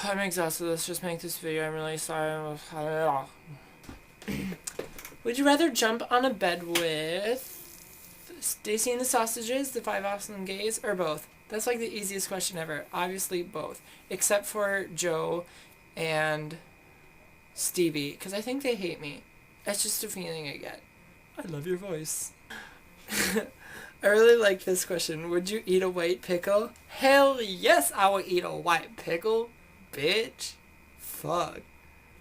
I'm exhausted. Let's just make this video. I'm really sorry. Would you rather jump on a bed with Stacy and the Sausages, the Five Awesome Gays, or both? That's like the easiest question ever. Obviously both. Except for Joe and Stevie, because I think they hate me. That's just a feeling I get. I love your voice. I really like this question. Would you eat a white pickle? Hell yes, I would eat a white pickle, bitch. Fuck.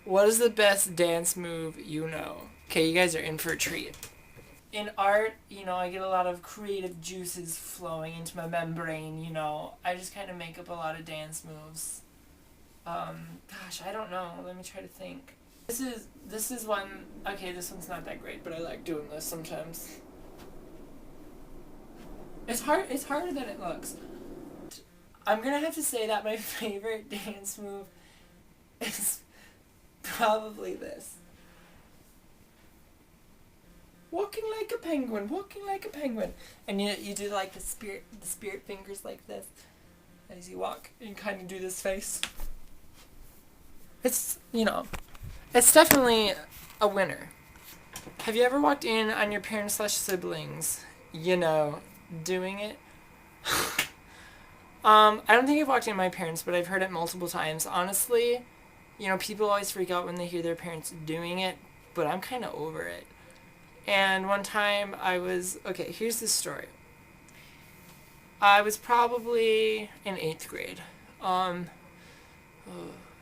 What is the best dance move you know? Okay, you guys are in for a treat. In art, I get a lot of creative juices flowing into my membrane, I just kind of make up a lot of dance moves. Gosh, I don't know. Let me try to think. This is one, okay, this one's not that great, but I like doing this sometimes. It's harder than it looks. I'm gonna have to say that my favorite dance move is probably this. Walking like a penguin, walking like a penguin. And you do like the spirit fingers like this as you walk. You kind of do this face. It's, it's definitely a winner. Have you ever walked in on your parents/siblings, doing it? I don't think I've walked in on my parents, but I've heard it multiple times. Honestly, people always freak out when they hear their parents doing it, but I'm kind of over it. And one time okay, here's the story. I was probably in 8th grade.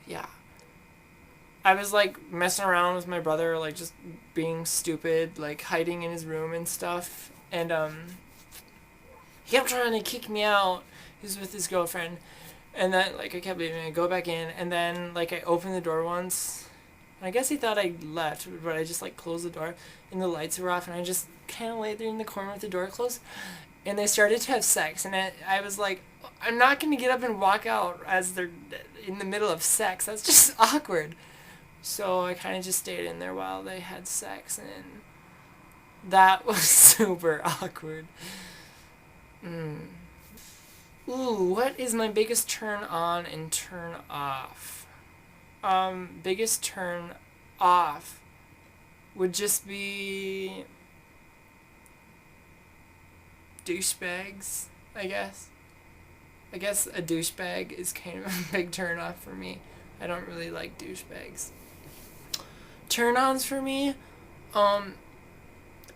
Yeah. I was, messing around with my brother, just being stupid, hiding in his room and stuff. And, he kept trying to kick me out. He was with his girlfriend. And then, I kept leaving. I go back in. And then, I opened the door once. And I guess he thought I left, but I just, closed the door. And the lights were off. And I just kind of laid there in the corner with the door closed. And they started to have sex. And I was like, I'm not going to get up and walk out as they're in the middle of sex. That's just awkward. So I kind of just stayed in there while they had sex. And that was super awkward. Ooh, what is my biggest turn on and turn off? Biggest turn off would just be douchebags, I guess. I guess a douchebag is kind of a big turn off for me. I don't really like douchebags. Turn-ons for me, I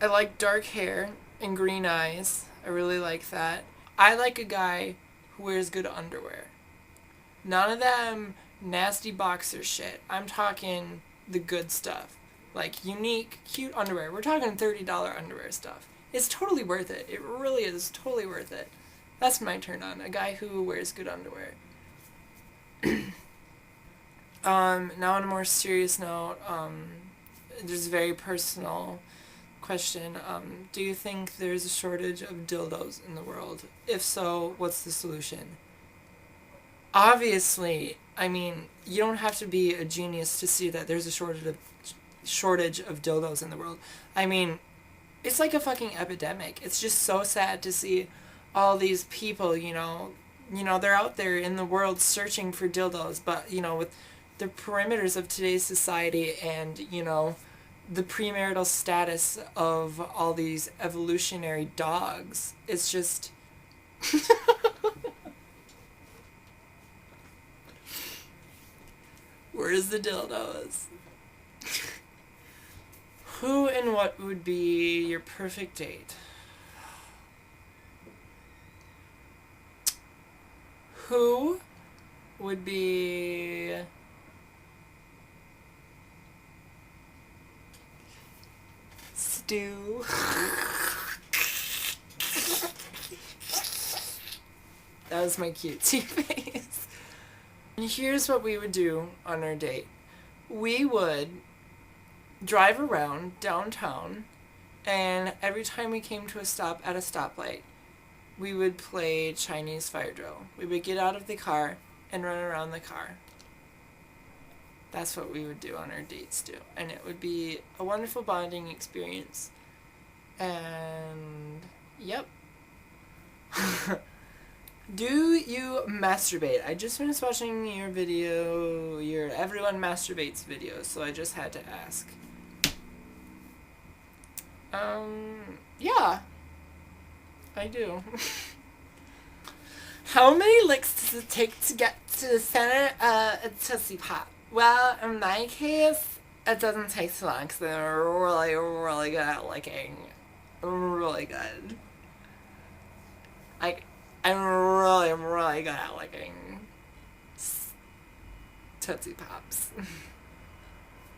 like dark hair and green eyes. I really like that. I like a guy who wears good underwear. None of them nasty boxer shit. I'm talking the good stuff. Unique, cute underwear. We're talking $30 underwear stuff. It's totally worth it. It really is totally worth it. That's my turn on. A guy who wears good underwear. Now on a more serious note, there's a very personal question. Do you think there's a shortage of dildos in the world? If so, what's the solution? Obviously, you don't have to be a genius to see that there's a shortage of dildos in the world. It's like a fucking epidemic. It's just so sad to see all these people, they're out there in the world searching for dildos, but, with the perimeters of today's society and, the premarital status of all these evolutionary dogs, it's just... Where's the dildos? Who and what would be your perfect date? Who would be... Stu. That was my cutesy face. And here's what we would do on our date. We would drive around downtown, and every time we came to a stop at a stoplight, we would play Chinese fire drill. We would get out of the car and run around the car. That's what we would do on our dates too. And it would be a wonderful bonding experience. And, yep. Do you masturbate? I just finished watching your video, your Everyone Masturbates video, so I just had to ask. Yeah, I do. How many licks does it take to get to the center of a Tootsie Pop? Well, in my case, it doesn't take too long because I'm really, really good at licking. Really good. Like, I'm really, really good at licking Tootsie Pops.